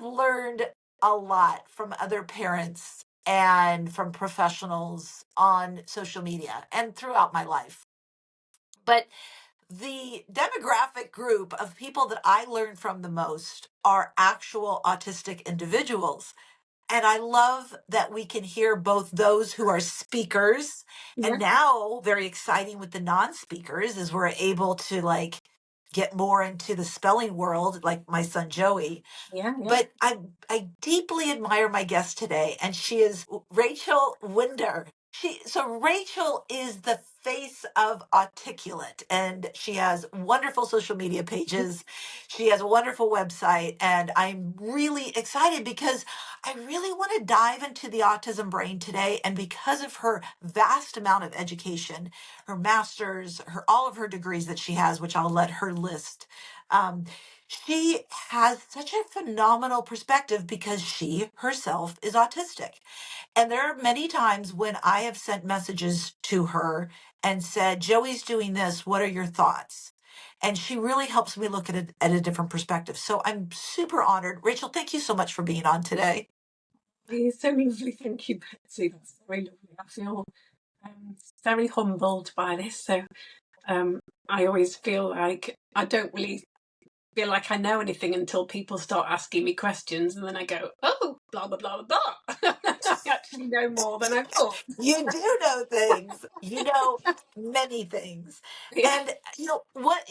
have learned a lot from other parents and from professionals on social media and throughout my life. But the demographic group of people that I learn from the most are actual autistic individuals. And I love that we can hear both those who are speakers and Yeah, now very exciting with the non-speakers as we're able to like get more into the spelling world, like my son Joey. yeah, yeah. But I deeply admire my guest today, and she is Rachel Winder. Rachel is the face of Auticulate, and she has wonderful social media pages. She has a wonderful website, and I'm really excited because I really want to dive into the autism brain today. And because of her vast amount of education, her master's, her all of her degrees that she has, which I'll let her list. Um, she has such a phenomenal perspective because she herself is autistic. And there are many times when I have sent messages to her and said, Joey's doing this. What are your thoughts? And she really helps me look at it at a different perspective. So I'm super honored. Rachel, thank you so much for being on today. It's so lovely. Thank you, Betsy. That's very lovely. I feel very humbled by this. So I always feel like I don't really feel like I know anything until people start asking me questions, and then I go, oh, blah, blah, blah, blah. I actually know more than I thought. You do know things. You know many things. Yeah, And you know what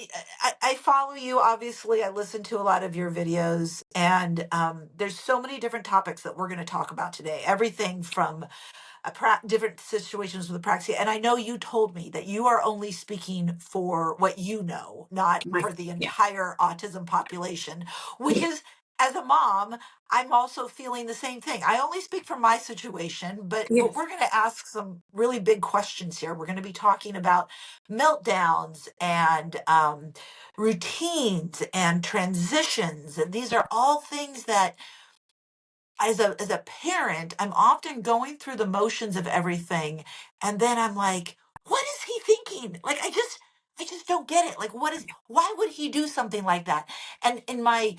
I follow you, obviously. I listen to a lot of your videos, and there's so many different topics that we're going to talk about today. Everything from different situations with apraxia. And I know you told me that you are only speaking for what you know, not for the yeah, entire autism population, which yeah, is, as a mom, I'm also feeling the same thing. I only speak from my situation, but yes, we're going to ask some really big questions here. We're going to be talking about meltdowns and routines and transitions. And these are all things that as a parent, I'm often going through the motions of everything, and then I'm like, what is he thinking? Like I just don't get it. Like why would he do something like that? And in my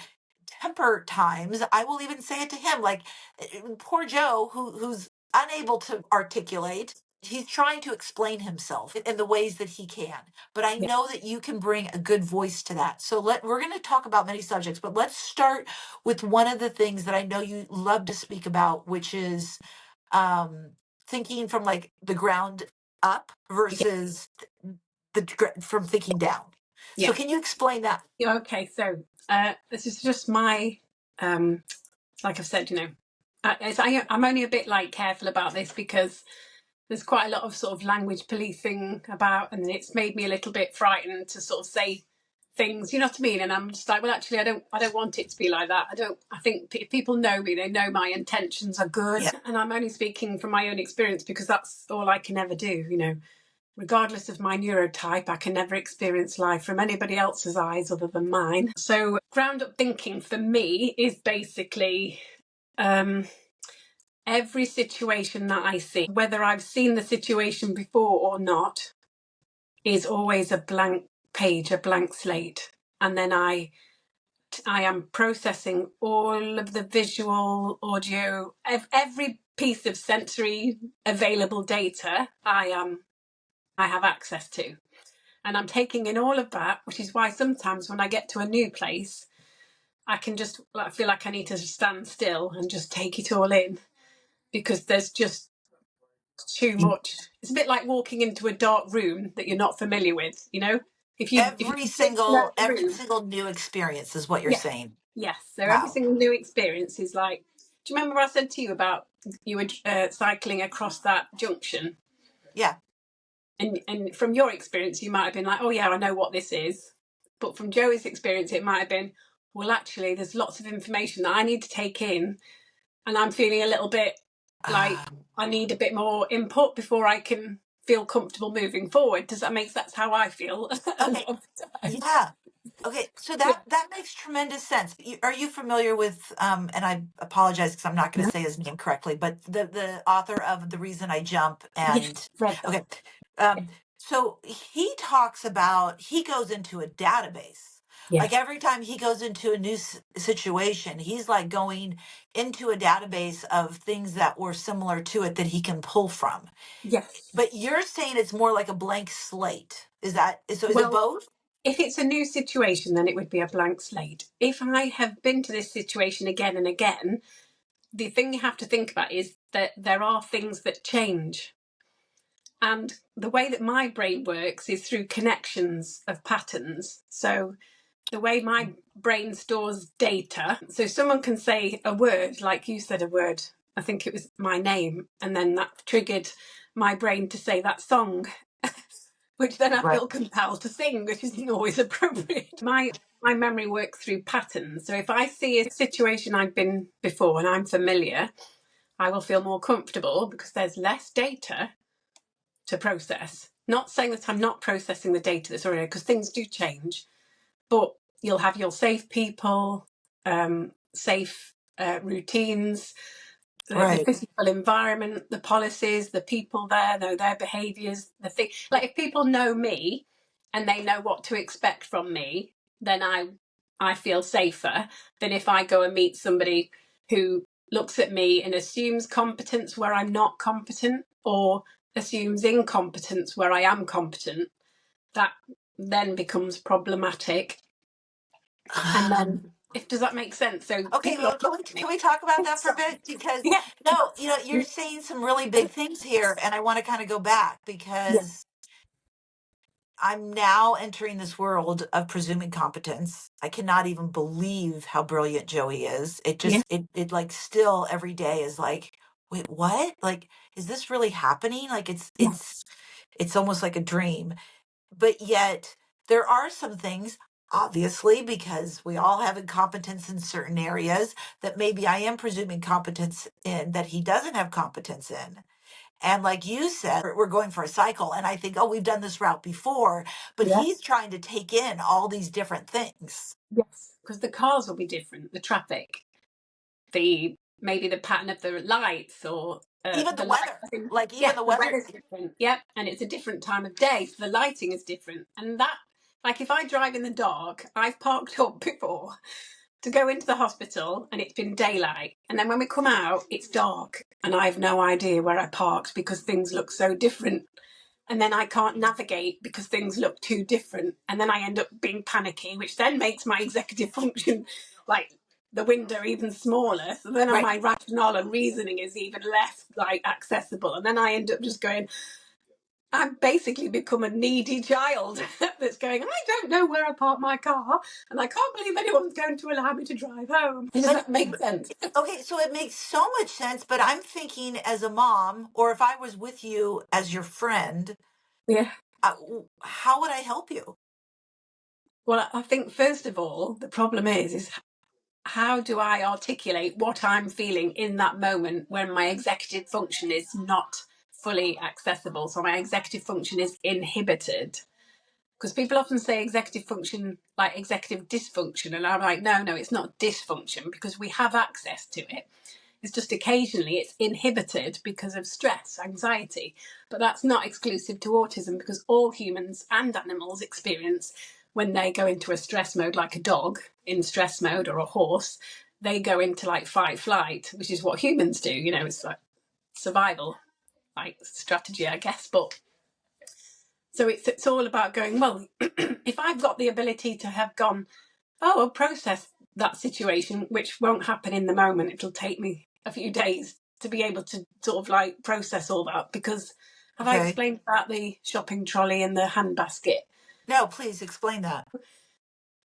temper times, I will even say it to him, like poor Joe, who's unable to articulate. He's trying to explain himself in the ways that he can. But I yeah, know that you can bring a good voice to that. So we're going to talk about many subjects, but let's start with one of the things that I know you love to speak about, which is um, thinking from like the ground up yeah, versus from thinking down. So yeah. can you explain that? Yeah, okay, so this is just my, um, like I've said, I'm only a bit like careful about this because there's quite a lot of sort of language policing about, and it's made me a little bit frightened to sort of say things, you know what I mean? And I'm just like, well, actually, I don't want it to be like that. I think if people know me, they know my intentions are good, Yeah. and I'm only speaking from my own experience because that's all I can ever do, regardless of my neurotype, I can never experience life from anybody else's eyes other than mine. So, ground up thinking for me is basically every situation that I see, whether I've seen the situation before or not, is always a blank page, a blank slate. And then I am processing all of the visual, audio, every piece of sensory available data I have access to. And I'm taking in all of that, which is why sometimes when I get to a new place, I can just feel like I need to stand still and just take it all in because there's just too much. It's a bit like walking into a dark room that you're not familiar with, if you the Every room. single new experience is what you're Yeah, saying. yes. So every Wow. single new experience is like, do you remember what I said to you about you were cycling across that junction? Yeah. And from your experience, you might have been like, oh yeah, I know what this is. But from Joey's experience, it might have been, well, actually, there's lots of information that I need to take in. And I'm feeling a little bit like I need a bit more input before I can feel comfortable moving forward. Does that make sense? That's how I feel a lot Okay. of the time. Yeah. Okay. So Yeah. that makes tremendous sense. Are you familiar with and I apologize because I'm not going to No. say his name correctly, but the author of The Reason I Jump and Yes, read that. okay. Yeah. So he talks about he goes into a database. Like Yes. every time he goes into a new situation, he's like going into a database of things that were similar to it that he can pull from. Yes. But you're saying it's more like a blank slate. Is it Well, both? if it's a new situation, then it would be a blank slate. If I have been to this situation again and again, the thing you have to think about is that there are things that change. And the way that my brain works is through connections of patterns. So the way my brain stores data, so someone can say a word, like you said a word, I think it was my name, and then that triggered my brain to say that song, which then I Right. feel compelled to sing, which isn't always appropriate. My memory works through patterns. So if I see a situation I've been before and I'm familiar, I will feel more comfortable because there's less data to process. Not saying that I'm not processing the data that's already, because things do change, but you'll have your safe people, safe routines, the Right. physical environment, the policies, the people there, their behaviours, the thing. Like if people know me and they know what to expect from me, then I feel safer than if I go and meet somebody who looks at me and assumes competence where I'm not competent, or assumes incompetence where I am competent. That then becomes problematic. And then, if does that make sense? So Okay, people well, are can we talk about that for a sorry. bit? Because Yeah. no, you're saying some really big things here, and I want to kind of go back Yeah. because I'm now entering this world of presuming competence. I cannot even believe how brilliant Joey is. It Yeah. just it like still every day is like, wait, what? Like, is this really happening? Like Yeah. it's almost like a dream. But yet there are some things, obviously, because we all have incompetence in certain areas that maybe I am presuming competence in that he doesn't have competence in. And like you said, we're going for a cycle. And I think, oh, we've done this route before, but Yeah. he's trying to take in all these different things. Yes. Because the cars will be different, the traffic, the maybe the pattern of the lights, or Even the the weather, lighting. like Yeah, even the the weather. weather's different. Yep, and it's a different time of day, so the lighting is different. And that, like, if I drive in the dark, I've parked up before to go into the hospital and it's been daylight, and then when we come out it's dark and I have no idea where I parked because things look so different, and then I can't navigate because things look too different, and then I end up being panicky, which then makes my executive function, like the window, even smaller, so then Right. my rationale and reasoning is even less like accessible, and then I end up just going, I've basically become a needy child that's going, I don't know where I park my car, and I can't believe anyone's going to allow me to drive home. Does But that make sense? okay, so it makes so much sense. But I'm thinking as a mom, or if I was with you as your friend, Yeah. uh, how would I help you? Well, I think first of all, the problem is how do I articulate what I'm feeling in that moment when my executive function is not fully accessible? So my executive function is inhibited. Because people often say executive function, like executive dysfunction, and I'm like, no, it's not dysfunction because we have access to it. It's just occasionally it's inhibited because of stress, anxiety. But that's not exclusive to autism, because all humans and animals experience, when they go into a stress mode, like a dog in stress mode or a horse, they go into like fight flight, which is what humans do. It's like survival, like strategy, I guess. But so it's all about going, well, if I've got the ability to have gone, oh, I'll process that situation, which won't happen in the moment. It'll take me a few days to be able to sort of like process all that, because have I Okay. explained about the shopping trolley and the handbasket? No, please explain that.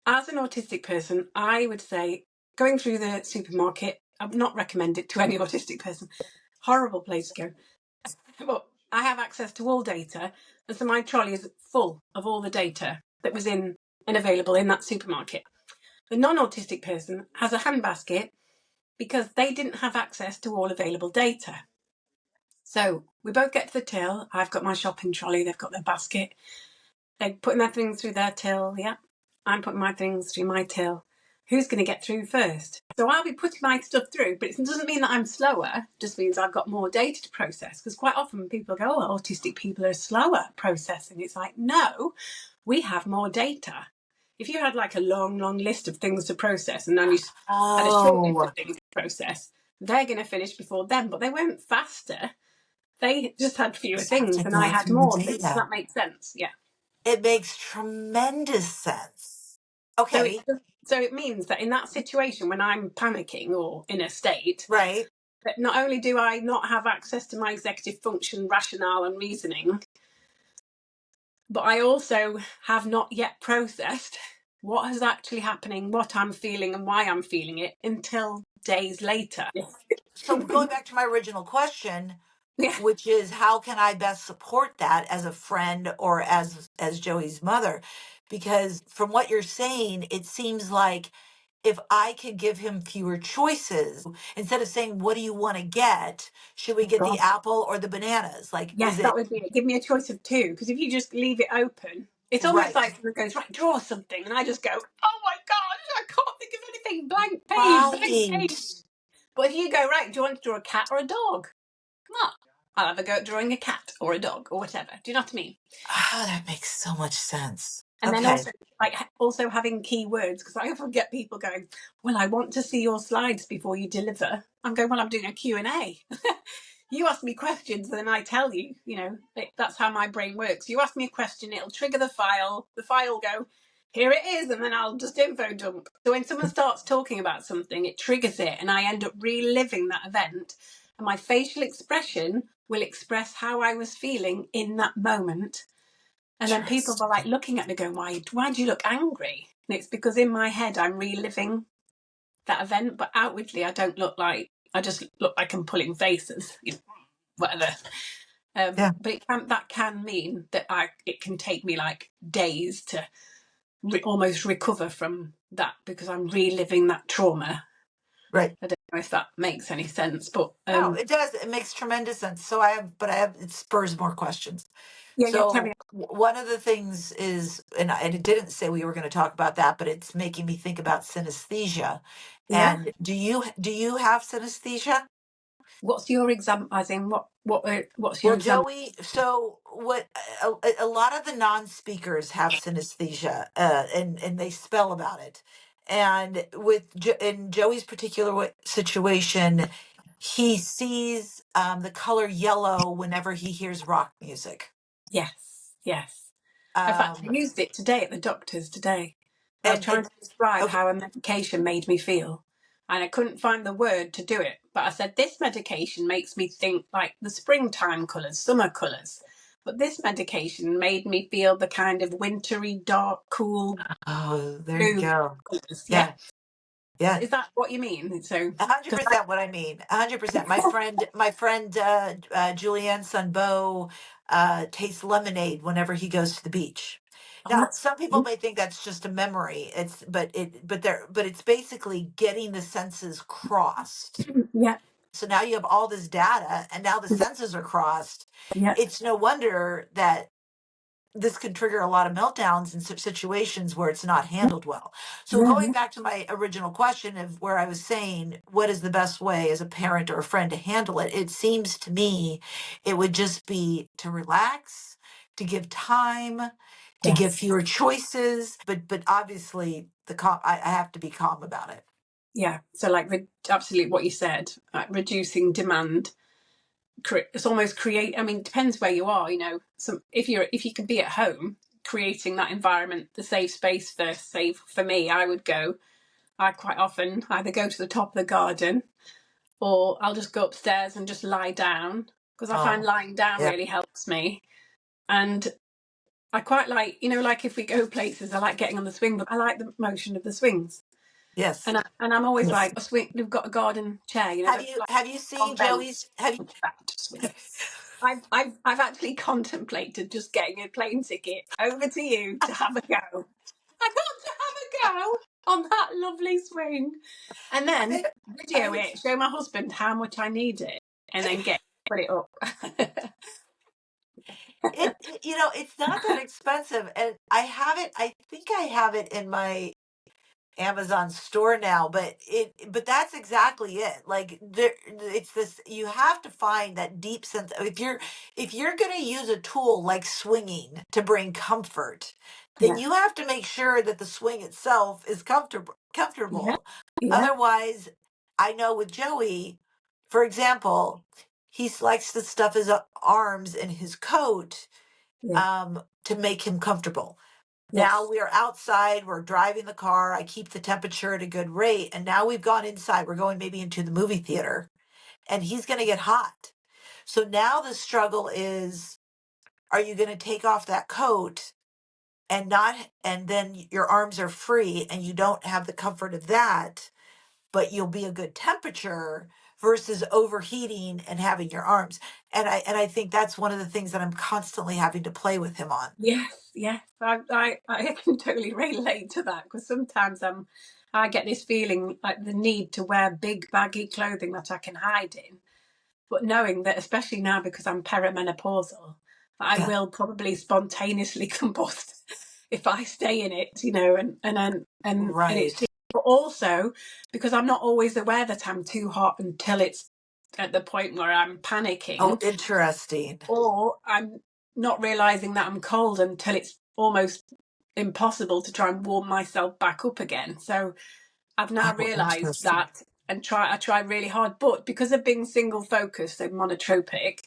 As an autistic person, I would say going through the supermarket, I would not recommend it to any autistic person. Horrible place to go. But I have access to all data, and so my trolley is full of all the data that was in and available in that supermarket. The non-autistic person has a handbasket because they didn't have access to all available data. So we both get to the till. I've got my shopping trolley, they've got their basket. They're putting their things through their till, yeah. I'm putting my things through my till. Who's going to get through first? So I'll be putting my stuff through, but it doesn't mean that I'm slower, it just means I've got more data to process. Because quite often people go, oh, autistic people are slower processing. It's like, no, we have more data. if you had like a long list of things to process and then you had a short list Oh, of things to process, they're going to finish before them, but they weren't faster. They just had fewer just have things to and I go had through the more things. Does data. that make sense? Yeah. It makes tremendous sense. So Okay, it means that in that situation when I'm panicking or in a state, right. that not only do I not have access to my executive function, rationale and reasoning, but I also have not yet processed what is actually happening, what I'm feeling and why I'm feeling it until days later. So going back to my original question, Yeah. which is how can I best support that as a friend or as Joey's mother? Because from what you're saying, it seems like if I could give him fewer choices, instead of saying, what do you want to get? Should we Oh get the God. apple or the bananas? Like, is Yes, that it would be it. Give me a choice of two. Because if you just leave it open, it's almost right? like someone goes, right, draw something. And I just go, oh my gosh, I can't think of anything. Blank page, blank Right. page. But if you go, right, do you want to draw a cat or a dog? Come on. I'll have a go at drawing a cat or a dog or whatever. Do you know what I mean? Oh, that makes so much sense. And then Okay. also, like, also having key words, because I often get people going, well, I want to see your slides before you deliver. I'm going, well, I'm doing a Q&A. You ask me questions, then I tell you, that's how my brain works. You ask me a question, it'll trigger the file will go, here it is, and then I'll just info dump. So when someone starts talking about something, it triggers it, and I end up reliving that event, and my facial expression will express how I was feeling in that moment. And then people were like looking at me going, why do you look angry? And it's because in my head I'm reliving that event, but outwardly I don't look like, I just look like I'm pulling faces, whatever. Yeah. But that can mean that it can take me like days to almost recover from that because I'm reliving that trauma. Right. I don't know if that makes any sense, but No, it does. It makes tremendous sense. So it spurs more questions. yeah, carry So on. one of the things is, and it didn't say we were going to talk about that, but it's making me think about synesthesia. Yeah. And do you have synesthesia? What's your example? As in, what's your Well, example? Joey, so what a lot of the non-speakers have synesthesia, and they spell about it. And in Joey's particular situation, he sees the color yellow whenever he hears rock music. Yes, yes. In fact, I Um, used it today at the doctor's today. I was trying and to describe okay, how a medication made me feel, and I couldn't find the word to do it. But I said, this medication makes me think like the springtime colours, summer colours. But this medication made me feel the kind of wintry, dark, cool oh, there you blue go. colours. Yeah. Yeah, yeah. Is that what you mean? So, A hundred because percent what I mean. 100%. My friend, Julianne's son Bo, tastes lemonade whenever he goes to the beach. oh, Now, that's some people may think that's just a memory. But it's basically getting the senses crossed. yeah, So now you have all this data, and now the senses are crossed. yeah, It's no wonder that this can trigger a lot of meltdowns in situations where it's not handled well. So yeah, going back to my original question of where I was saying, what is the best way as a parent or a friend to handle it? It seems to me it would just be to relax, to give time, to give yes, fewer choices, but obviously I have to be calm about it. yeah. So, like, absolutely what you said, reducing demand. It's almost create. I mean, it depends where you are. Some if you can be at home, creating that environment, the safe space for for me, I quite often either go to the top of the garden or I'll just go upstairs and just lie down because I find Oh, lying down yeah. really helps me. And I quite like, like if we go places, I like getting on the swing, but I like the motion of the swings. Yes. And I'm always Yes. like, a swing. We've got a garden chair, Have that's you like have you seen on vent. Joey's have you That swing. I've actually contemplated just getting a plane ticket over to you to have a go. I got to have a go on that lovely swing, and then video I, it, show my husband how much I need it, and then put it up. it's not that expensive, and I think I have it in my Amazon store now, but that's exactly it. Like there, it's this. You have to find that deep sense. If you're going to use a tool like swinging to bring comfort, then Yeah. you have to make sure that the swing itself is comfortable. Yeah. Comfortable. Yeah. Otherwise, I know with Joey, for example, he likes to stuff his arms in his coat Yeah. to make him comfortable. Now Yes. we are outside, we're driving the car. I keep the temperature at a good rate. And now we've gone inside. We're going maybe into the movie theater and he's going to get hot. So now the struggle is, are you going to take off that coat and not, and then your arms are free and you don't have the comfort of that, but you'll be a good temperature versus overheating and having your arms. And I think that's one of the things that I'm constantly having to play with him on. Yes. Yes. I can totally relate to that, because sometimes I get this feeling like the need to wear big baggy clothing that I can hide in, but knowing that, especially now because I'm perimenopausal, I Yeah. will probably spontaneously combust if I stay in it, you know, and it's Right. just, but also because I'm not always aware that I'm too hot until it's at the point where I'm Oh, panicking, interesting. or I'm not realizing that I'm cold until it's almost impossible to try and warm myself back up again. So I've now Oh, realized interesting. that, and I try really hard, but because of being single focused and monotropic,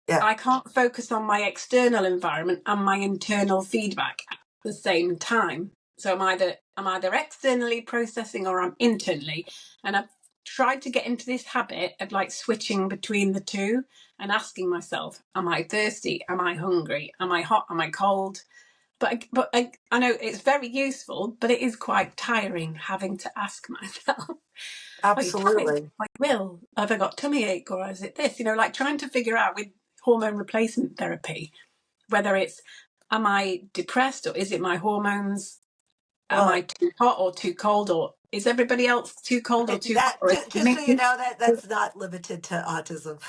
Yeah. I can't focus on my external environment and my internal feedback at the same time. So I'm either externally processing or I'm internally. And I've tried to get into this habit of like switching between the two and asking myself, am I thirsty? Am I hungry? Am I hot? Am I cold? But I know it's very useful, but it is quite tiring having to ask myself, are you tired? Absolutely. I will. Have I got tummy ache, or is it this? You know, like trying to figure out with hormone replacement therapy whether it's, am I depressed, or is it my hormones? Am I Well, too hot or too cold, or is everybody else too cold or too hot, that or is it just me? so you know, that's not limited to autism.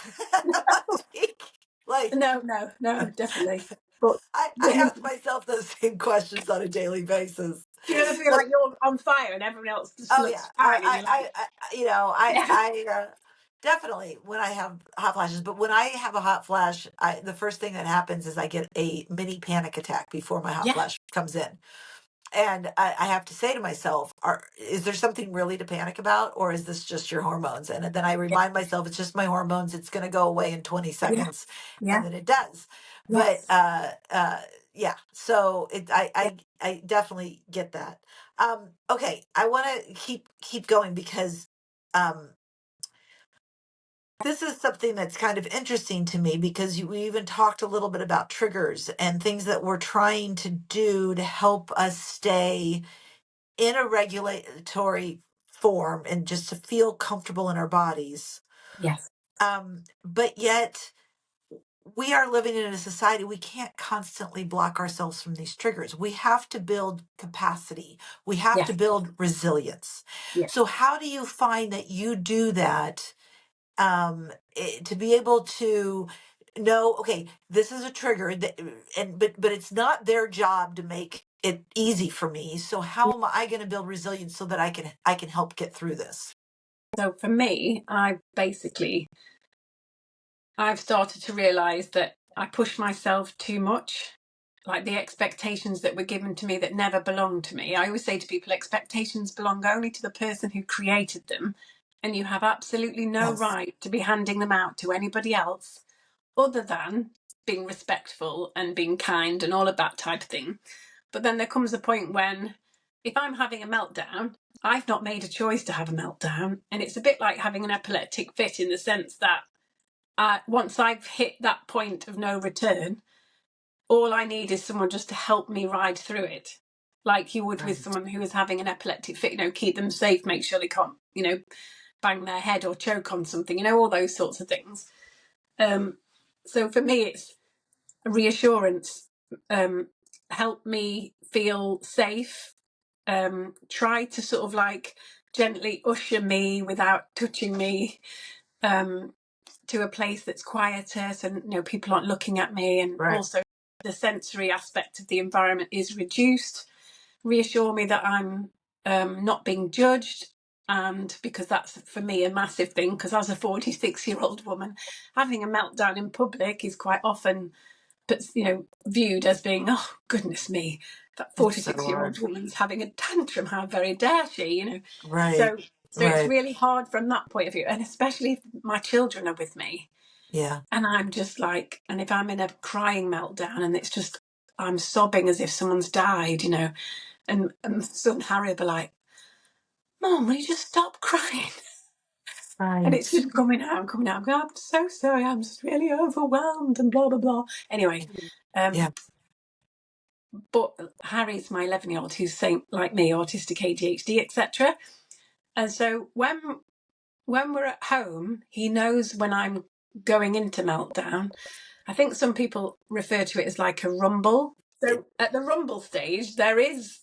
Like No, no, no, definitely. But I ask myself those same questions on a daily basis. do you ever feel like Like, you're on fire and everyone else just oh yeah, looks fine, and you're like, yeah, definitely when I have hot flashes. But when I have a hot flash, the first thing that happens is I get a mini panic attack before my hot yeah, flash comes in. And I have to say to myself, is there something really to panic about, or is this just your hormones? And then I yeah, remind myself it's just my hormones. It's going to go away in 20 yeah, seconds, and yeah, then it does. But yes, yeah, so I, yeah, I I definitely get that. Okay, I want to keep going because um, this is something that's kind of interesting to me because we even talked a little bit about triggers and things that we're trying to do to help us stay in a regulatory form and just to feel comfortable in our bodies. yes, But yet, we are living in a society we can't constantly block ourselves from these triggers. We have to build capacity, we have to yes, build resilience. yeah. So, how do you find that you do that to be able to know, okay, this is a trigger that, but it's not their job to make it easy for me, so how am I going to build resilience so that I can help get through this? So for me, I've started to realize that I push myself too much. Like the expectations that were given to me that never belonged to me. I always say to people, expectations belong only to the person who created them, and you have absolutely no Yes. right to be handing them out to anybody else other than being respectful and being kind and all of that type of thing. But then there comes a point when, if I'm having a meltdown, I've not made a choice to have a meltdown. And it's a bit like having an epileptic fit, in the sense that once I've hit that point of no return, all I need is someone just to help me ride through it, like you would with Right. someone who is having an epileptic fit. You know, keep them safe, make sure they can't, bang their head or choke on something. All those sorts of things. So for me, it's a reassurance. Help me feel safe. Try to sort of like gently usher me without touching me. To a place that's quieter, so people aren't looking at me, and Right. also the sensory aspect of the environment is reduced. Reassure me that I'm not being judged. And because that's, for me, a massive thing, because as a 46-year-old woman, having a meltdown in public is quite often, viewed as being, oh, goodness me, that It's so 46-year-old hard. woman's having a tantrum. How very dare she, Right. So it's Right. really hard from that point of view. And especially if my children are with me. Yeah. And I'm just like, and if I'm in a crying meltdown and it's just, I'm sobbing as if someone's died, and son Harry will be like, Mom, will you just stop crying? And it's Right. just coming out and coming out. I'm going, I'm so sorry, I'm just really overwhelmed and blah, blah, blah. Anyway, Yeah. but Harry's my 11-year-old who's same like me, autistic, ADHD, etc. And so when we're at home, he knows when I'm going into meltdown. I think some people refer to it as like a rumble. So at the rumble stage, there is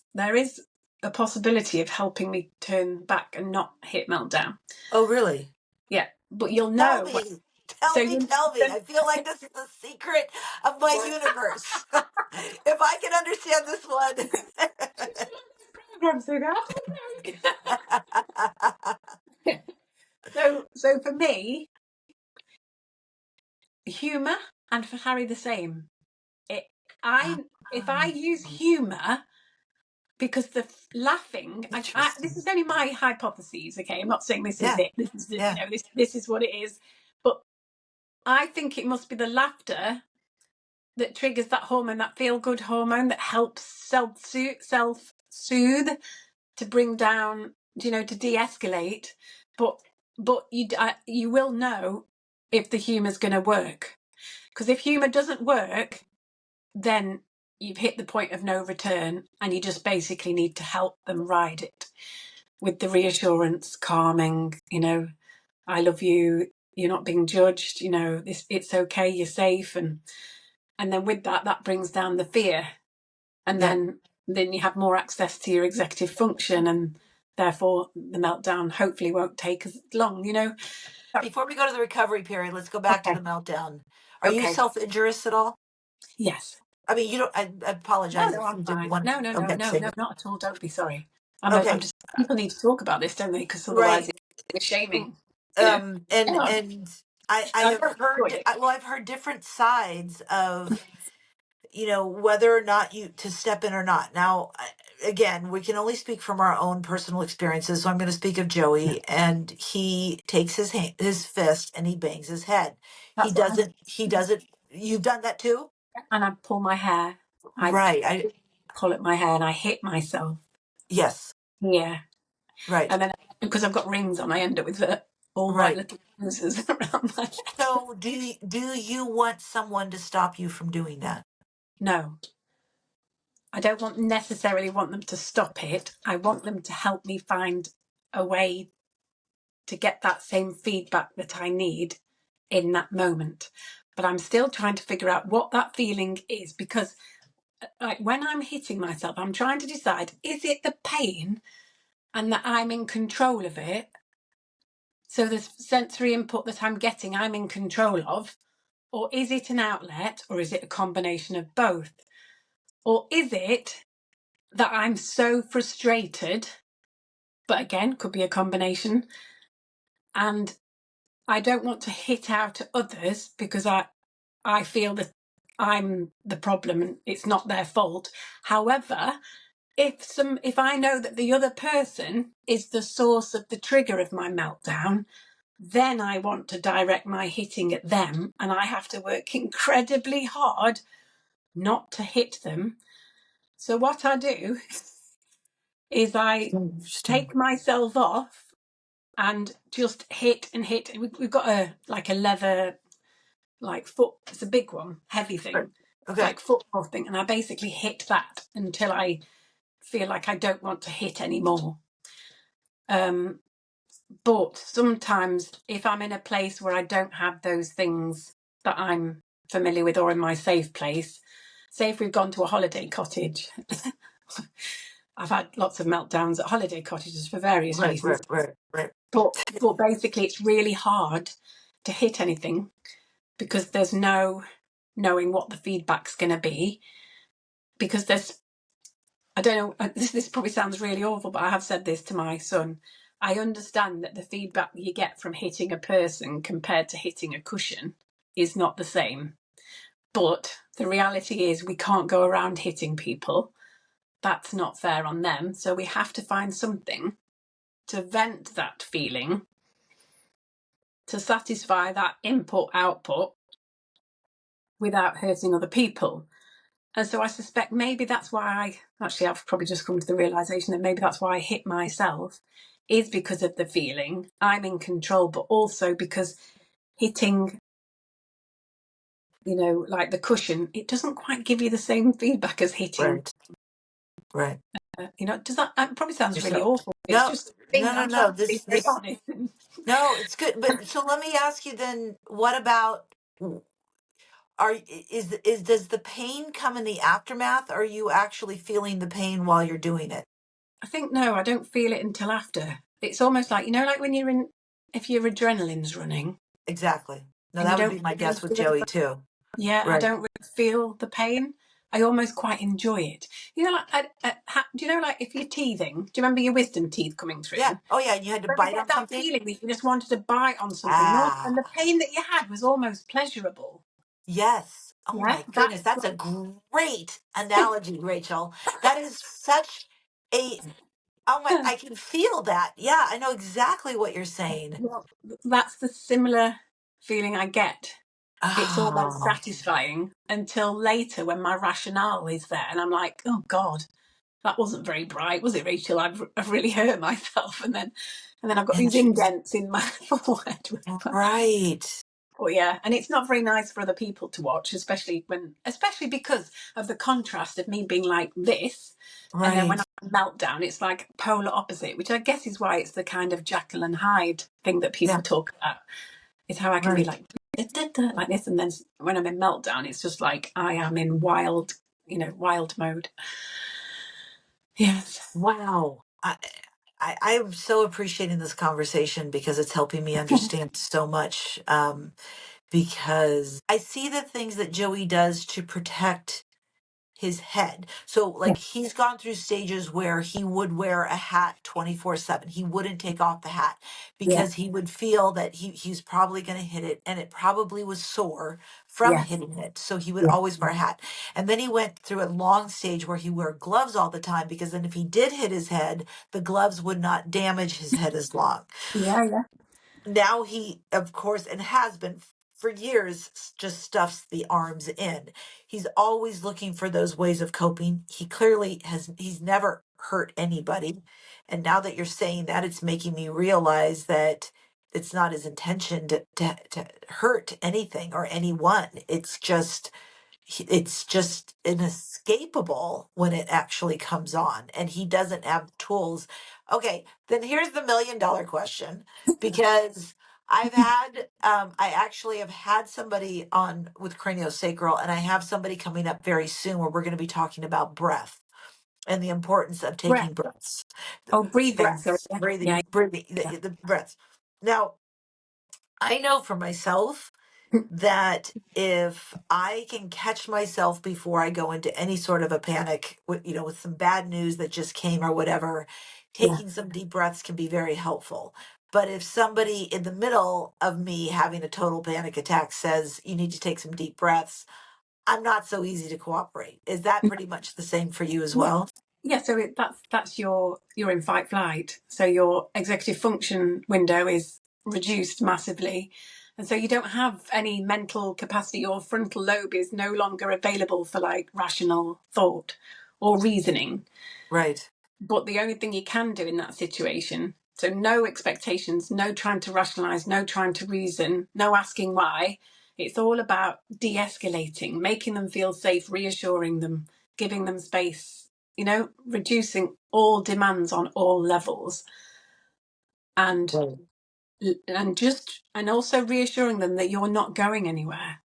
a possibility of helping me turn back and not hit meltdown. Oh, really? Yeah, but you'll Tell know. me. So Tell me. you Tell me. I feel like this is the secret of my universe. If I can understand this programs so that. So for me, humor, and for Harry the same. It, if I use humor, because the laughing, this is only my hypotheses. Okay, I'm not saying this is Yeah. it. This is Yeah. this is what it is. But I think it must be the laughter that triggers that hormone, that feel good hormone that helps self soothe, to bring down, to de-escalate. But you will know if the humor's going to work, because if humor doesn't work, then you've hit the point of no return, and you just basically need to help them ride it with the reassurance, calming, I love you, you're not being judged, it's okay, you're safe. And then with that brings down the fear. And Yeah. then you have more access to your executive function, and therefore the meltdown hopefully won't take as long, Before we go to the recovery period, let's go back to Okay. the meltdown. Are you Okay. self-injurious at all? Yes. I mean, you don't. I No, apologize if I'm you didn't fine. want. No, no, no, Okay. no, Say. no, not at all. Don't be sorry. I'm Okay. just, people need to talk about this, don't they? Because otherwise Right. it's shaming, And No, I I have don't heard. enjoy it. Well, I've heard different sides of whether or not you to step in or not. Now, again, we can only speak from our own personal experiences. So I'm going to speak of Joey, and he takes his fist and he bangs his head. He That's what I doesn't. He doesn't. You've done that too, and I pull my hair. I right? pull at my hair and I hit myself. Yes, Yeah, right, and then because I've got rings on, I end up with all my right. little bruises around my head. So, do you want someone to stop you from doing that? No, I don't necessarily want them to stop it. I want them to help me find a way to get that same feedback that I need in that moment. But I'm still trying to figure out what that feeling is, because like when I'm hitting myself, I'm trying to decide, is it the pain and that I'm in control of it? So the sensory input that I'm getting, I'm in control of, or is it an outlet, or is it a combination of both? Or is it that I'm so frustrated, but again, could be a combination, and I don't want to hit out at others because I feel that I'm the problem and it's not their fault. However, if I know that the other person is the source of the trigger of my meltdown, then I want to direct my hitting at them, and I have to work incredibly hard not to hit them. So what I do is I Interesting. take myself off and just hit and hit. We've got a leather foot. It's a big one, heavy Right. thing, Okay. like football thing, and I basically hit that until I feel like I don't want to hit anymore. But sometimes if I'm in a place where I don't have those things that I'm familiar with, or in my safe place, say if we've gone to a holiday cottage, I've had lots of meltdowns at holiday cottages for various Right. reasons. Right. Right. Right. But basically it's really hard to hit anything because there's no knowing what the feedback's going to be, because I don't know, this probably sounds really awful, but I have said this to my son. I understand that the feedback you get from hitting a person compared to hitting a cushion is not the same. But the reality is we can't go around hitting people. That's not fair on them. So we have to find something to vent that feeling, to satisfy that input-output without hurting other people. And so I suspect maybe that's why I've probably just come to the realisation that maybe that's why I hit myself, is because of the feeling I'm in control, but also because hitting, like the cushion, it doesn't quite give you the same feedback as hitting. Right. Does that probably sounds really Yourself. awful? It's No, just a thing. I'm trying no. to be very honest. No, it's good. But so let me ask you then, what about, does the pain come in the aftermath? Or are you actually feeling the pain while you're doing it? I think no, I don't feel it until after. It's almost like, like when if your adrenaline's running Exactly. No, and you that would don't be my really guess with feel the Joey too. Yeah, I Right. don't really feel the pain. I almost quite enjoy it. Do you know, like if you're teething, do you remember your wisdom teeth coming Yeah. through? Oh yeah, you had to Don't you bite get on that something? feeling that you just wanted to bite on something? And the Ah, pain that you had was almost pleasurable. yes. Oh Yeah, my goodness, that's that's a great analogy, Rachel. That is such a oh my, I can feel that. Yeah, I know exactly what you're saying. well, that's the similar feeling I get. It's almost Oh, satisfying until later when my rationale is there and I'm like, oh God, that wasn't very bright, was it, Rachel? I've really hurt myself, and then I've got these interesting. indents in my forehead. Right. But yeah, and it's not very nice for other people to watch, especially because of the contrast of me being like this, and then when Right. I meltdown, it's like polar opposite, which I guess is why it's the kind of Jekyll and Hyde thing that Yeah. people talk about. Is how I can be Right. like like this, and then when I'm in meltdown, it's just like I am in wild mode. Yes. Wow. I'm so appreciating this conversation because it's helping me understand so much. Because I see the things that Joey does to protect his head. So like he's gone through stages where he would wear a hat 24/7. He wouldn't take off the hat Yeah. because he would feel that he's probably going to hit it and it probably was sore from Yeah. hitting it. So he would Yeah. always wear a hat. And then he went through a long stage where he wore gloves all the time because then if he did hit his head, the gloves would not damage his head as long. Yeah. Yeah. Now he, of course, and has been for years, just stuffs the arms in. He's always looking for those ways of coping. He clearly he's never hurt anybody. And now that you're saying that, it's making me realize that it's not his intention to hurt anything or anyone. It's just inescapable when it actually comes on and he doesn't have tools. Okay, then here's the $1 million question, because I actually have had somebody on with craniosacral, and I have somebody coming up very soon where we're going to be talking about breath and the importance of Breath. taking breaths. Oh, breathing. Sorry. Breaths, Yeah. Yeah. breathing, Yeah. the breaths. Now, I know for myself that if I can catch myself before I go into any sort of a panic with some bad news that just came or whatever, Yeah. taking some deep breaths can be very helpful. But if somebody in the middle of me having a total panic attack says you need to take some deep breaths, I'm not so easy to cooperate. Is that pretty much the same for you as Yeah. well? Yeah. So that's you're in fight flight. So your executive function window is reduced massively. And so you don't have any mental capacity. Your frontal lobe is no longer available for like rational thought or reasoning. Right. But the only thing you can do in that situation, so no expectations, no trying to rationalize, no trying to reason, no asking why. It's all about de escalating, making them feel safe, reassuring them, giving them space, reducing all demands on all levels, and Right. and also reassuring them that you're not going anywhere.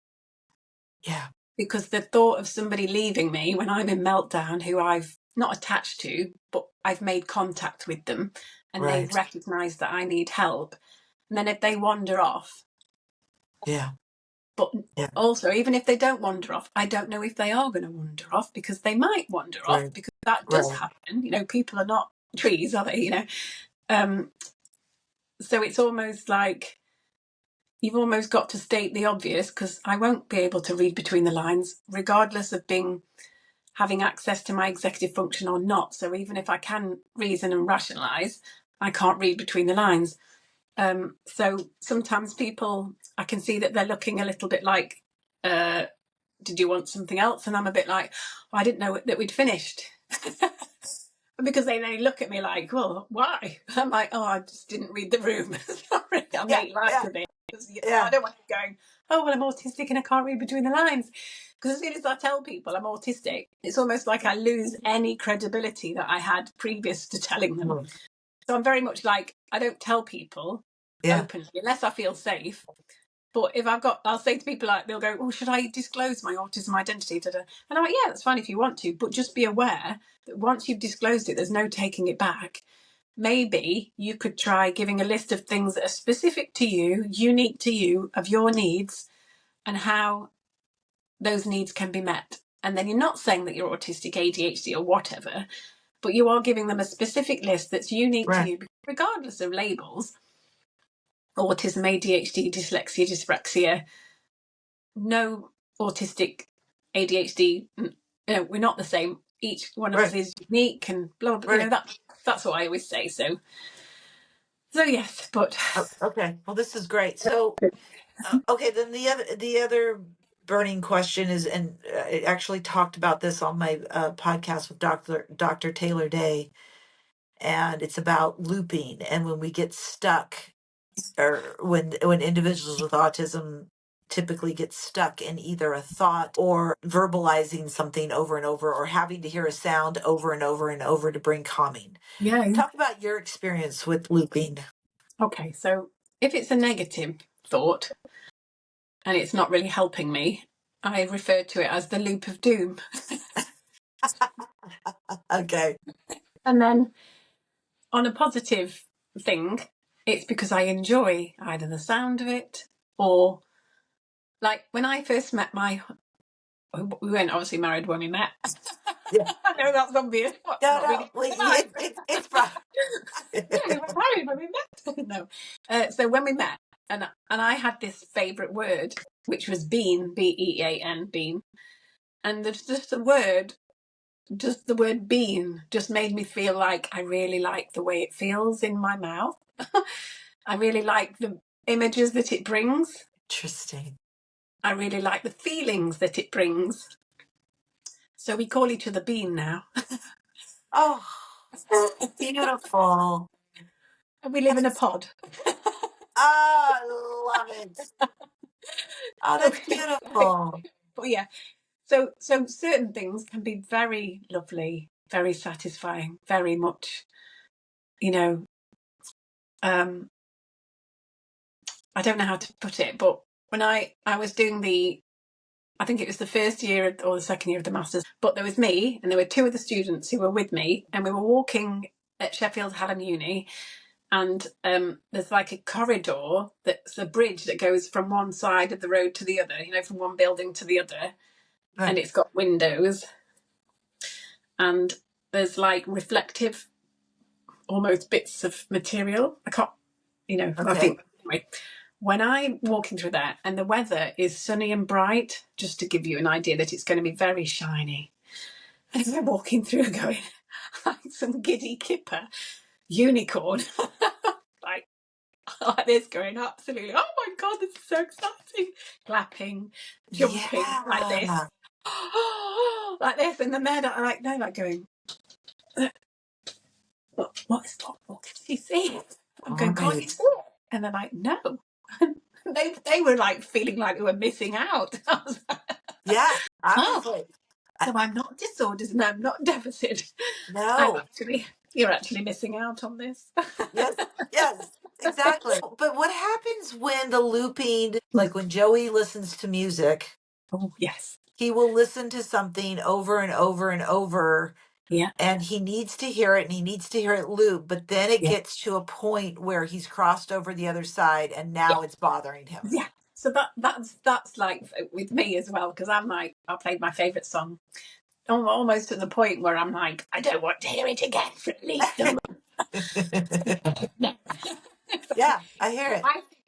Yeah. Because the thought of somebody leaving me when I'm in meltdown, who I've not attached to, but I've made contact with them and they've Right. recognised that I need help. And then if they wander off, Yeah. But Yeah. also, even if they don't wander off, I don't know if they are going to wander off, because they might wander off, Right. because that does Right. happen. You know, people are not trees, are they? You know, so it's almost like you've almost got to state the obvious, because I won't be able to read between the lines, regardless of having access to my executive function or not. So even if I can reason and rationalise, I can't read between the lines. So sometimes people, I can see that they're looking a little bit like, did you want something else? And I'm a bit like, I didn't know that we'd finished. Because they look at me like, well, why? I'm like, oh, I just didn't read the room. Sorry, I'll Yeah. make light Yeah. of it. I Yeah. don't want you going, oh, well, I'm autistic and I can't read between the lines. Because as soon as I tell people I'm autistic, it's almost like I lose any credibility that I had previous to telling them. Mm. So I'm very much like, I don't tell people Yeah. openly unless I feel safe. But if I'll say to people, like, they'll go, oh, should I disclose my autism identity? And I'm like, yeah, that's fine if you want to, but just be aware that once you've disclosed it, there's no taking it back. Maybe you could try giving a list of things that are specific to you, unique to you, of your needs, and how those needs can be met. And then you're not saying that you're autistic, ADHD, or whatever, but you are giving them a specific list that's unique to Right. you, regardless of labels. Autism, ADHD, dyslexia, dyspraxia, no autistic, ADHD, we're not the same. Each one of us Right. is unique, and blah, blah, Right. that's what I always say. So yes, but Okay. Well, this is great. So, okay, then the other burning question is, and I actually talked about this on my podcast with Dr. Taylor Day, and it's about looping, and when we get stuck, or when individuals with autism typically get stuck in either a thought or verbalizing something over and over, or having to hear a sound over and over and over to bring calming. yeah. Talk about your experience with looping. Okay, so if it's a negative thought and it's not really helping me, I refer to it as the loop of doom. Okay. And then on a positive thing, it's because I enjoy either the sound of it, or like when I first met we weren't obviously married when we met. Yeah. I know that's obvious. What, No, not no, really. it's fine. Yeah, we were married when we met. No. So when we met, and I had this favourite word, which was bean, BEAN, bean. And just the word bean just made me feel like I really like the way it feels in my mouth. I really like the images that it brings. Interesting. I really like the feelings that it brings. So we call each other Bean now. Oh, beautiful. And we live in a pod. Oh, I love it. Oh, that's beautiful. But yeah, so certain things can be very lovely, very satisfying, very much, you know, I don't know how to put it, but when I was doing I think it was the first year or the second year of the Masters, but there was me and there were two other students who were with me, and we were walking at Sheffield Hallam Uni, and there's like a corridor that's a bridge that goes from one side of the road to the other, you know, from one building to the other, and Right. it's got windows, and there's like reflective, almost bits of material. I can't, I Okay. think, anyway, when I'm walking through that and the weather is sunny and bright, just to give you an idea that it's going to be very shiny, and I'm walking through going, like some giddy kipper unicorn, like this, going absolutely, oh my God, this is so exciting, clapping, jumping like this, Yeah. like this, and then they're like going, what can she see? I'm going, can't you Right. see it? And they're like, no. They were like feeling like they were missing out. I was like, Yeah. oh, Obviously. so I'm not disordered and I'm not deficit. No. You're actually missing out on this. Yes. Yes. Exactly. But what happens when the looping, like when Joey listens to music, Oh, yes. he will listen to something over and over and over, Yeah. and he needs to hear it and he needs to hear it loop, but then it Yeah. gets to a point where he's crossed over the other side and Yeah. now it's bothering him. Yeah. So that's like with me as well, because I'm like, I played my favourite song almost to the point where I'm like, I don't want to hear it again for at least a month. No. Yeah, I hear it.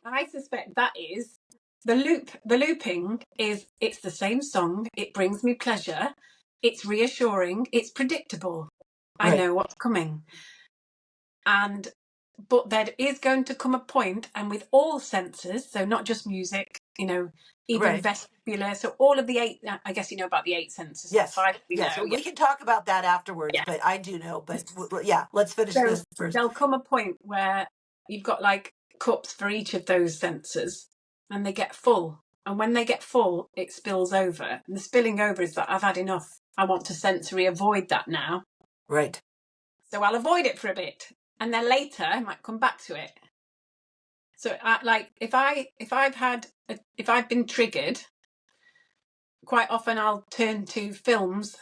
I suspect that is the loop. The looping is, it's the same song. It brings me pleasure. It's reassuring. It's predictable. I Right, know what's coming. But there is going to come a point, and with all senses, so not just music, even right. vestibular. So all of the eight, I guess you know about the eight senses. The Yes, five we yes. know. Well, Yeah. we can talk about that afterwards, Yeah. but I do know. But yeah, let's finish So this first. there'll come a point where you've got like cups for each of those senses, and they get full. And when they get full, it spills over. And the spilling over is that I've had enough. I want to sensory avoid that now. Right. So I'll avoid it for a bit. And then later I might come back to it. So like if I've been triggered, quite often I'll turn to films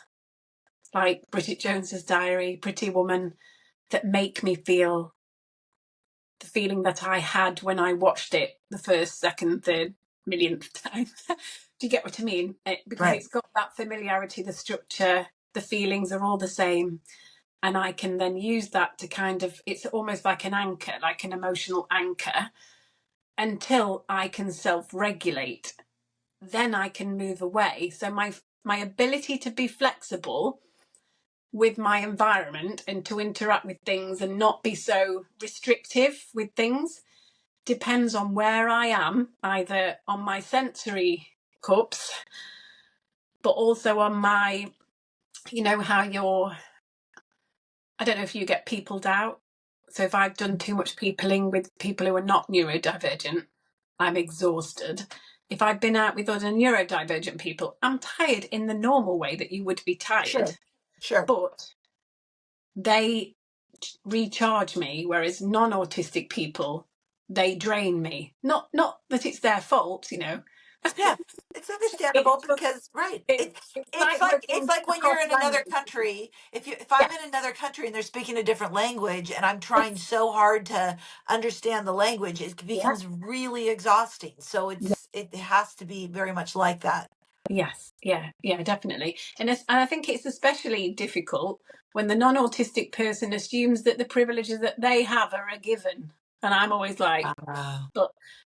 like Bridget Jones's Diary, Pretty Woman, that make me feel the feeling that I had when I watched it the first, second, third, millionth time. Do you get what I mean? Because Right. it's got that familiarity, the structure, the feelings are all the same. And I can then use that to kind of, it's almost like an anchor, like an emotional anchor, until I can self-regulate. Then I can move away. So my ability to be flexible with my environment and to interact with things and not be so restrictive with things depends on where I am, either on my sensory cups, but also on my, how I don't know if you get peopled out. So if I've done too much peopling with people who are not neurodivergent, I'm exhausted. If I've been out with other neurodivergent people, I'm tired in the normal way that you would be tired, Sure. Sure. but they recharge me, whereas non-autistic people, they drain me. Not that it's their fault, Yeah, it's understandable It's just because right. it's like It's working like when you're across in another languages. country. If I'm Yeah, in another country and they're speaking a different language and I'm trying so hard to understand the language, it yeah, becomes really exhausting. So yeah. it has to be very much like that. Yes, yeah, definitely. And I think it's especially difficult when the non-autistic person assumes that the privileges that they have are a given. And I'm always like, Wow. but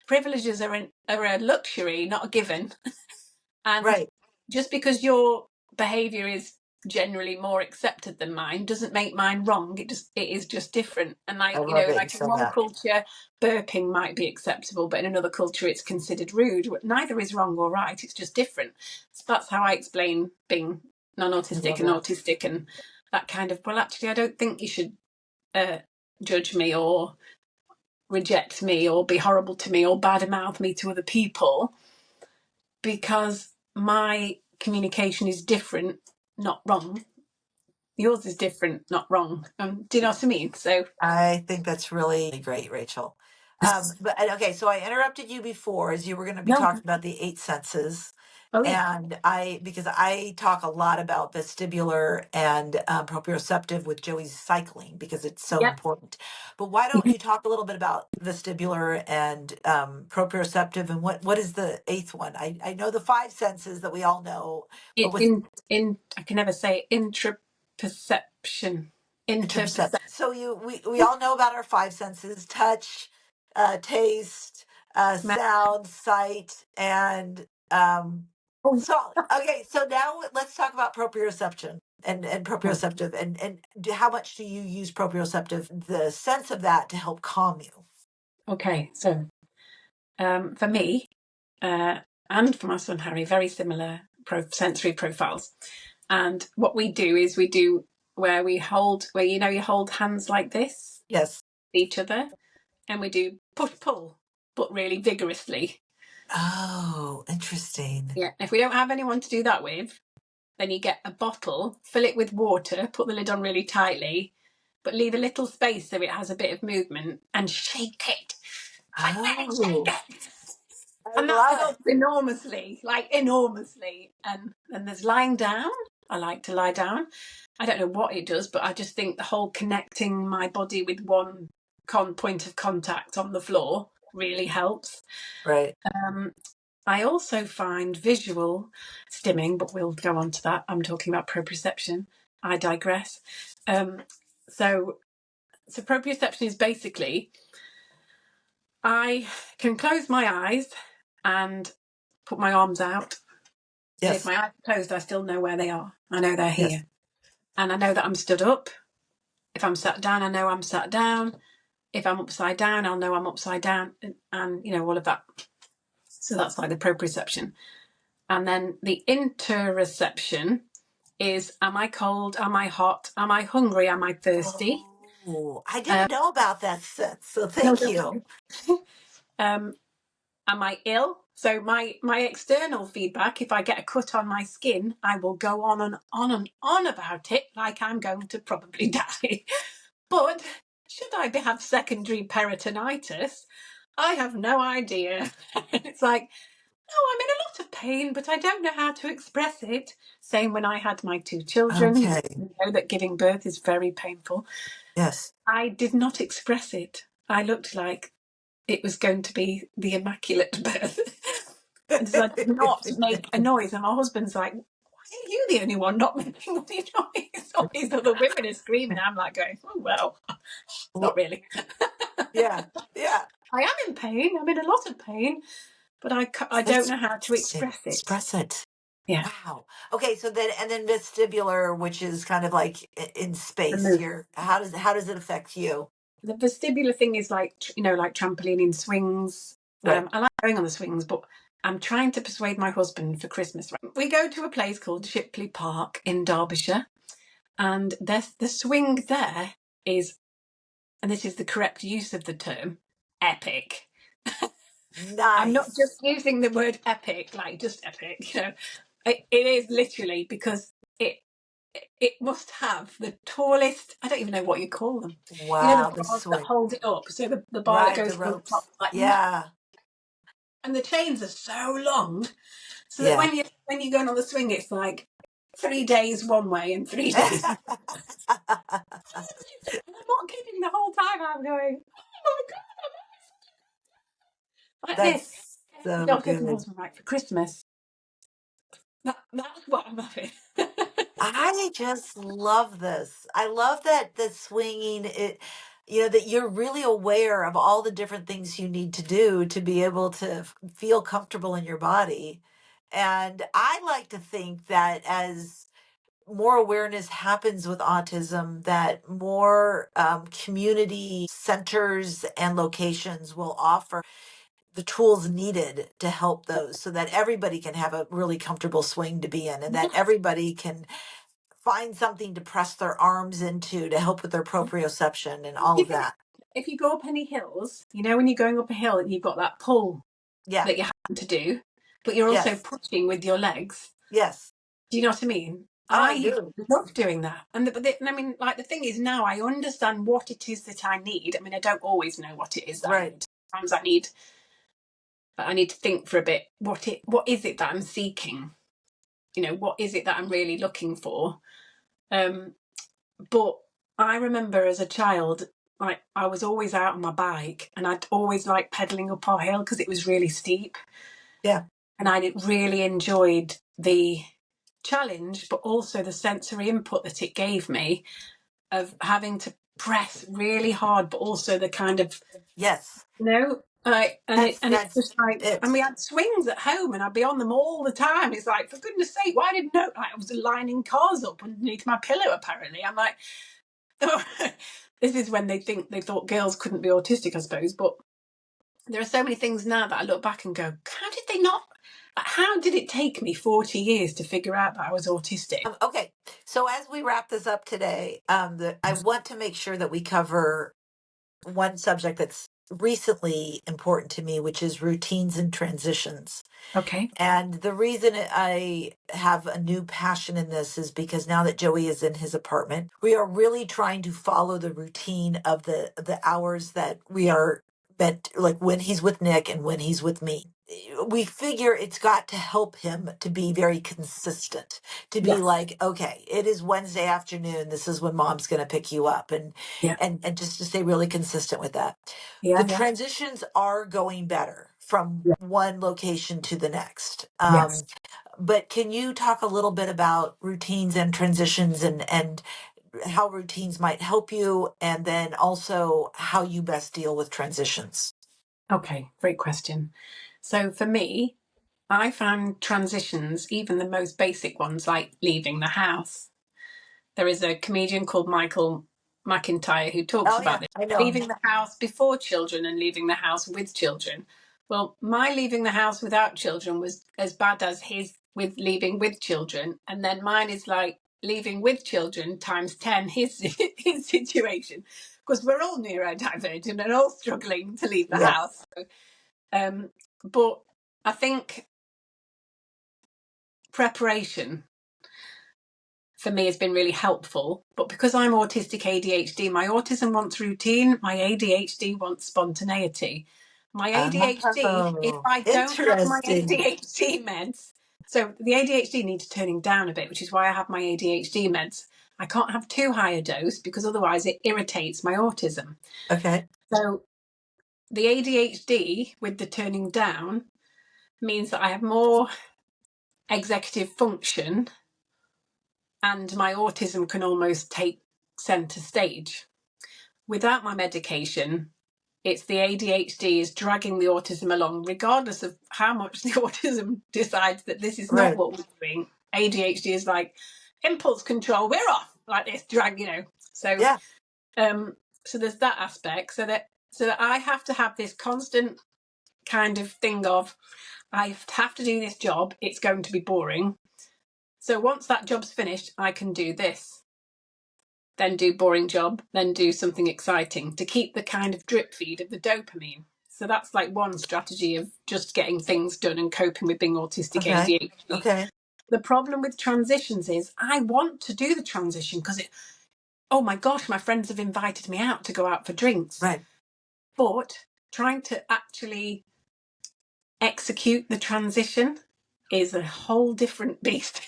privileges are a luxury, not a given. And Right. just because your behavior is generally more accepted than mine doesn't make mine wrong. It is just different. And I love that you like in said one that. culture, burping might be acceptable, but in another culture, it's considered rude. Neither is wrong or right. It's just different. So that's how I explain being I non-autistic love and that. autistic, and that kind of. Well, actually, I don't think you should judge me or reject me or be horrible to me or badmouth me to other people, because my communication is different, not wrong. Yours is different, not wrong. Do you know what I mean? So I think that's really great, Rachel. But okay, so I interrupted you before as you were going to be no. talking about the eight senses. Oh yeah. And because I talk a lot about vestibular and proprioceptive with Joey's cycling because it's so Yep. important. But why don't you talk a little bit about vestibular and proprioceptive and what is the eighth one? I know the five senses that we all know, but It with in I can never say intraperception. Intercept. Interperception. So we all know about our five senses: touch, taste, sound, sight, and Oh so okay. So now let's talk about proprioception and yeah. proprioceptive how much do you use proprioceptive, the sense of that to help calm you? Okay. So for me, uh, and for my son Harry, very similar sensory profiles. And what we do is we do where we hold, where you hold hands like this, Yes. each other, and we do push pull, but really vigorously. Oh, interesting. Yeah. If we don't have anyone to do that with, then you get a bottle, fill it with water, put the lid on really tightly, but leave a little space so it has a bit of movement, and shake it. Like, really shake Oh, it. I And that love it. helps enormously, like enormously. And there's lying down. I like to lie down. I don't know what it does, but I just think the whole connecting my body with one point of contact on the floor really helps. Right. I also find visual stimming, but we'll go on to that. I'm talking about proprioception. I digress. So proprioception is basically, I can close my eyes and put my arms out. And if Yes. my eyes are closed, I still know where they are. I know they're Yes. here. And I know that I'm stood up. If I'm sat down, I know I'm sat down. If I'm upside down, I'll know I'm upside down. And all of that. So that's like the proprioception. And then the interoception is, am I cold? Am I hot? Am I hungry? Am I thirsty? Oh, I didn't know about that sense. So No, thank don't you. worry. Am I ill? So my external feedback, if I get a cut on my skin, I will go on and on and on about it like I'm going to probably die. But should I have secondary peritonitis? I have no idea. It's like, no, I'm in a lot of pain, but I don't know how to express it. Same when I had my 2 children. Okay. You know that giving birth is very painful. Yes. I did not express it. I looked like it was going to be the immaculate birth. And so I did not make a noise. And my husband's like, why are you the only one not making any noise? All these other women are screaming. I'm like going, oh, well, not really. Yeah. Yeah. I am in pain. I'm in a lot of pain, but I don't know how to express it. Express it. Yeah. Wow. Okay. So then, and then vestibular, which is kind of like in space here. How does it affect you? The vestibular thing is like, like trampoline in swings. Right. I like going on the swings, but I'm trying to persuade my husband for Christmas. We go to a place called Shipley Park in Derbyshire, and the swing there is, and this is the correct use of the term, epic. I'm not just Nice. using the word epic, like just epic, It is literally, because it must have the tallest, I don't even know what you call them. The Wow. The bars that swing. hold it up. So the bar that Right. The goes from the top, ropes. like, Yeah. and the chains are so long, so that Yeah. when you're going on the swing, it's like 3 days one way and 3 days. And I'm not kidding. The whole time I'm going, oh my god, like this. That's so I said to my good. husband, right, for Christmas, that's what I'm having. I just love this. I love that the swinging it, that you're really aware of all the different things you need to do to be able to feel comfortable in your body. And I like to think that as more awareness happens with autism, that more community centers and locations will offer the tools needed to help those so that everybody can have a really comfortable swing to be in and that everybody can find something to press their arms into to help with their proprioception and all of Even that. if you go up any hills, when you're going up a hill and you've got that pull Yeah. that you're having to do, but you're also Yes. pushing with your legs. Yes. Do you know what I mean? Oh, I I do. love doing that. And the thing is, now I understand what it is that I need. I don't always know what it is that I Right. need. Sometimes I need to think for a bit. What is it that I'm seeking? What is it that I'm really looking for? But I remember as a child, like, I was always out on my bike, and I'd always like pedaling up our hill because it was really steep. Yeah. And I really enjoyed the challenge, but also the sensory input that it gave me of having to press really hard, but also the kind of, Yes. it's just like, it. and we had swings at home, and I'd be on them all the time. It's like, for goodness sake, why didn't know? Like, I was lining cars up underneath my pillow. Apparently, I'm like, oh, this is when they thought girls couldn't be autistic, I suppose. But there are so many things now that I look back and go, how did they not? How did it take me 40 years to figure out that I was autistic? Okay. So as we wrap this up today, I want to make sure that we cover one subject that's recently important to me, which is routines and transitions. Okay. And the reason I have a new passion in this is because now that Joey is in his apartment, we are really trying to follow the routine of the hours that we are like when he's with Nick and when he's with me. We figure it's got to help him to be very consistent, to be Yes. like, okay, it is Wednesday afternoon. This is when mom's going to pick you up, and Yeah. and just to stay really consistent with that. The Yeah. Yeah. transitions are going better from Yeah. one location to the next. Yes. But can you talk a little bit about routines and transitions, and how routines might help you, and then also how you best deal with transitions? Okay. Great question. So for me, I found transitions, even the most basic ones like leaving the house. There is a comedian called Michael McIntyre who talks Oh about yeah, this, I know him. leaving the house before children and leaving the house with children. Well, my leaving the house without children was as bad as his with leaving with children. And then mine is like leaving with children times 10 his, his situation. Because we're all neurodivergent and all struggling to leave the Yeah. house. Um, but I think preparation for me has been really helpful. But because I'm autistic ADHD, my autism wants routine, my ADHD wants spontaneity. My ADHD, if Oh, I don't have my interesting. ADHD meds, so the ADHD needs turning down a bit, which is why I have my ADHD meds. I can't have too high a dose because otherwise it irritates my autism. Okay. So the ADHD with the turning down means that I have more executive function and my autism can almost take center stage. Without my medication, it's the ADHD is dragging the autism along, regardless of how much the autism decides that this is not Right. what we're doing. ADHD is like impulse control, we're off like this, drag, So, Yeah. so there's that aspect. So that I have to have this constant kind of thing of I have to do this job. It's going to be boring. So once that job's finished, I can do this, then do boring job, then do something exciting to keep the kind of drip feed of the dopamine. So that's like one strategy of just getting things done and coping with being autistic Okay. ADHD. Okay. The problem with transitions is I want to do the transition because oh my gosh, my friends have invited me out to go out for drinks. Right. But trying to actually execute the transition is a whole different beast.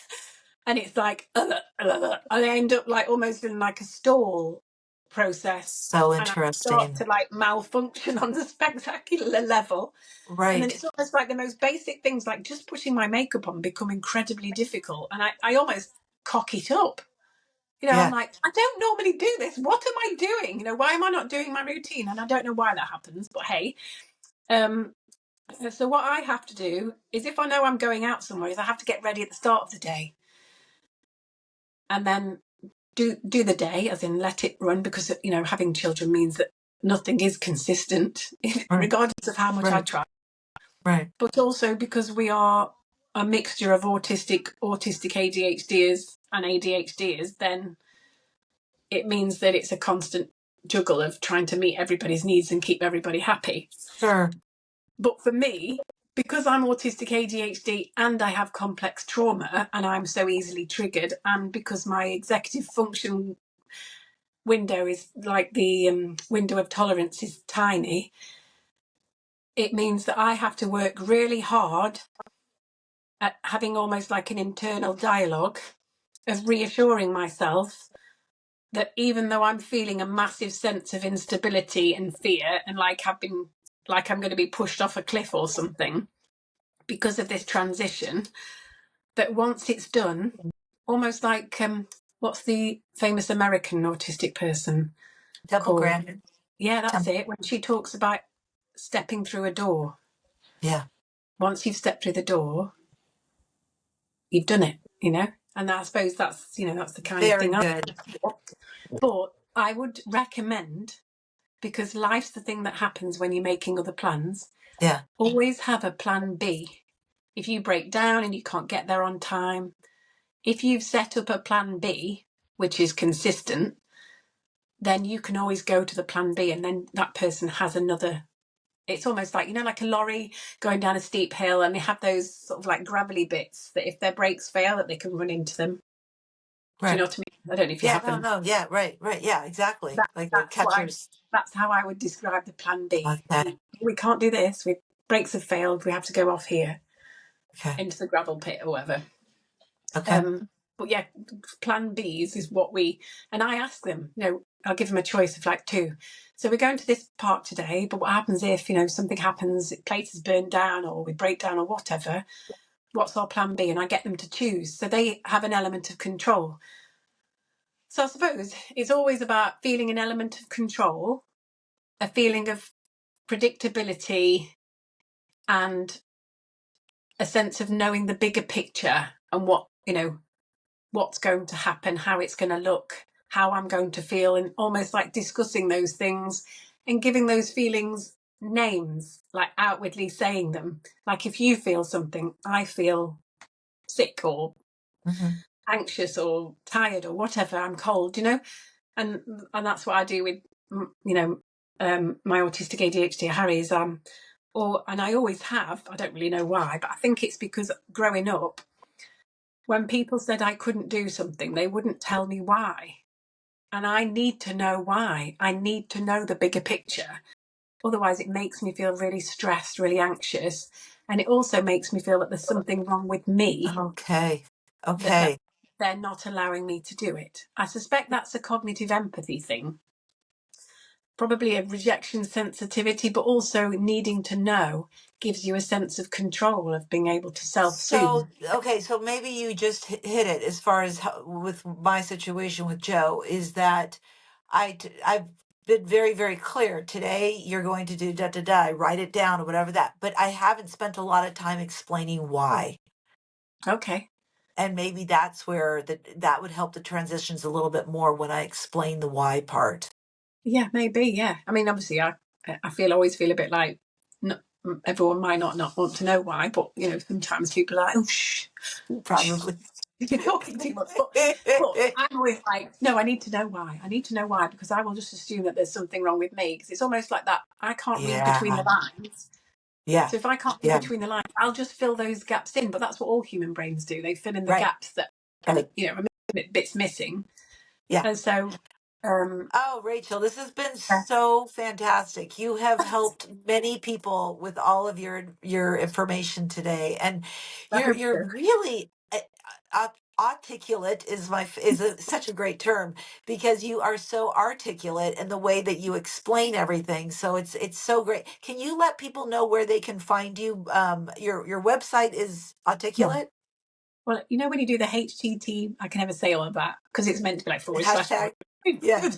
And it's like, I end up like almost in like a stall process. So And I start interesting. to like malfunction on the spectacular level. And then Right. it's almost like the most basic things, like just putting my makeup on, become incredibly difficult. And I almost cock it up. I'm Yeah. like, I don't normally do this. What am I doing? Why am I not doing my routine? And I don't know why that happens, but hey. So what I have to do is if I know I'm going out somewhere, is I have to get ready at the start of the day. And then do the day, as in let it run, because having children means that nothing is consistent, Right. regardless of how much I Right. try. Right. But also because we are a mixture of autistic ADHDers and ADHDers, then it means that it's a constant juggle of trying to meet everybody's needs and keep everybody happy. Sure. But for me, because I'm autistic ADHD and I have complex trauma and I'm so easily triggered, and because my executive function window is like the window of tolerance is tiny, it means that I have to work really hard at having almost like an internal dialogue of reassuring myself that even though I'm feeling a massive sense of instability and fear and like I'm going to be pushed off a cliff or something because of this transition, that once it's done, almost like what's the famous American autistic person Temple called? Grandin. Yeah, that's Temple. it. When she talks about stepping through a door, Yeah. once you've stepped through the door, you've done it. And I suppose that's the kind of Very thing I good. do. But I would recommend, because life's the thing that happens when you're making other plans, Yeah. always have a plan B. If you break down and you can't get there on time, if you've set up a plan B, which is consistent, then you can always go to the plan B, and then that person has another. It's almost like, like a lorry going down a steep hill, and they have those sort of like gravelly bits that if their brakes fail, that they can run into them. Do you Right. know what I mean? I don't know if you Yeah, have no, them. no, yeah, right, right. Yeah, exactly. Like the That's what catcher's. that's how I would describe the plan B. Okay. We can't do this. Brakes have failed. We have to go off here Okay. into the gravel pit or whatever. Okay. But yeah, plan Bs is what and I ask them, I'll give them a choice of like two. So we're going to this park today, but what happens if, something happens, places burn down or we break down or whatever, what's our plan B? And I get them to choose. So they have an element of control. So I suppose it's always about feeling an element of control, a feeling of predictability, and a sense of knowing the bigger picture and what's going to happen, how it's going to look, how I'm going to feel, and almost like discussing those things and giving those feelings names, like outwardly saying them. Like if you feel something, I feel sick or anxious or tired or whatever, I'm cold, and that's what I do with my autistic ADHD Harry's and I always have. I don't really know why, but I think it's because growing up, when people said I couldn't do something, they wouldn't tell me why. And I need to know why. I need to know the bigger picture. Otherwise, it makes me feel really stressed, really anxious. And it also makes me feel that there's something wrong with me, Okay. that Okay. they're not allowing me to do it. I suspect that's a cognitive empathy thing, probably a rejection sensitivity, but also needing to know gives you a sense of control, of being able to self-soothe. So, okay, so maybe you just hit it as far as with my situation with Joe is that I've been very, very clear. Today, you're going to do da da da, write it down or whatever that, but I haven't spent a lot of time explaining why. Okay. And maybe that's where that would help the transitions a little bit more when I explain the why part. Yeah, maybe. Yeah. I mean, obviously, I always feel a bit like everyone might not want to know why, but sometimes people are like, oh, shh, Probably. you're talking too much. But I'm always like, no, I need to know why. I need to know why, because I will just assume that there's something wrong with me, because it's almost like that. I can't read between the Yeah. lines. Yeah. So if I can't read Yeah. between the lines, I'll just fill those gaps in. But that's what all human brains do. They fill in the Right. gaps that kind of, Right. bits missing. Yeah. And so, Oh, Rachel, this has been yeah, so fantastic. You have helped many people with all of your information today, and I hope you're so. really articulate is such a great term because you are so articulate in the way that you explain everything. So it's so great. Can you let people know where they can find you? Your website is Yeah. Auticulaate. Well, when you do the HTT, I can never say all of that because it's meant to be like forward slash. Hashtag. Yeah.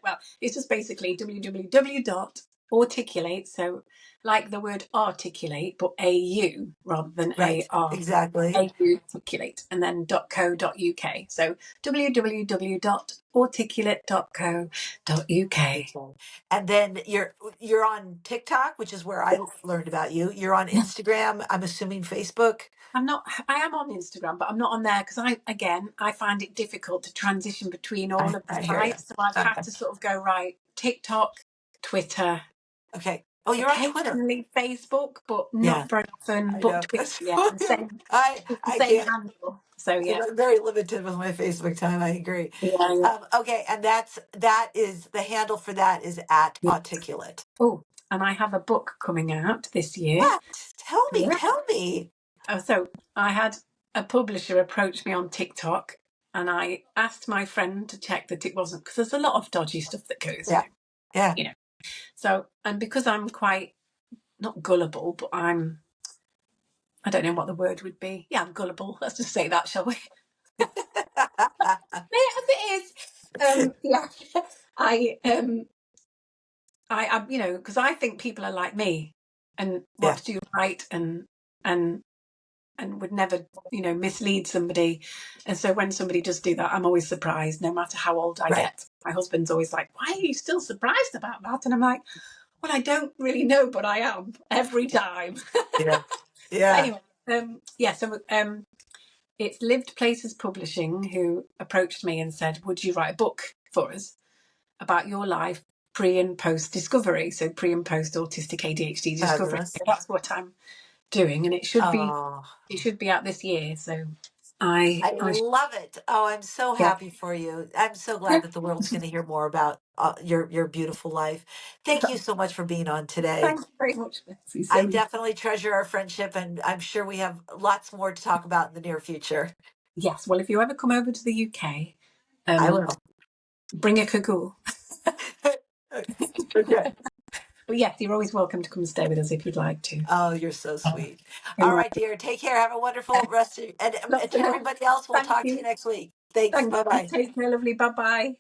Well, it's just basically www.auticulaate. So, like the word articulate, but AU rather than Right. AR. Exactly. Articulate and then .co.uk. So www.auticulaate.co.uk. Okay. And then you're on TikTok, which is where I learned about you. You're on Instagram, I'm assuming Facebook. I'm not. I am on Instagram, but I'm not on there because I find it difficult to transition between all of the I hear you. sites. So I've had Okay. to sort of go right TikTok, Twitter, Okay. Oh, you're on Twitter. occasionally Facebook, but Yeah, not very often. I But know. Twitter, That's yeah, and same. It's the I same can't. handle. So yeah, I'm very limited with my Facebook time. I agree. yeah, yeah. Okay, and that is the handle for that is at Yeah. Auticulaate. Oh, and I have a book coming out this year. What? Tell me. Yeah. Tell me. So I had a publisher approach me on TikTok, and I asked my friend to check that it wasn't, because there's a lot of dodgy stuff that goes Yeah. through, Yeah. you know. So, and because I'm quite not gullible, but I don't know what the word would be. Yeah, I'm gullible. Let's just say that, shall we? As it is. Yeah. I because I think people are like me and want Yeah. to do right and would never, mislead somebody. And so when somebody does do that, I'm always surprised, no matter how old I Right. get. My husband's always like, "Why are you still surprised about that?" And I'm like, "Well, I don't really know, but I am every time." Yeah. But Yeah. anyway, yeah. So it's Lived Places Publishing who approached me and said, "Would you write a book for us about your life pre and post discovery?" So pre and post autistic ADHD discovery. Fabulous. So that's what I'm doing, and it should be Oh. out this year. So I I love it. Oh, I'm so yeah. happy for you. I'm so glad that the world's going to hear more about your beautiful life. Thank you so much for being on today. Thank you very much, Betsy. I So definitely treasure our friendship, and I'm sure we have lots more to talk about in the near future. yes, well, if you ever come over to the UK, I will. bring a cagoule. Okay. But yes, you're always welcome to come and stay with us if you'd like to. Oh, you're so sweet. You're All right. right, dear. Take care. Have a wonderful rest of and to Lovely. everybody else, we'll Thank talk to you you. next week. Thanks. Thank you. Bye-bye. Take care, lovely. Bye bye.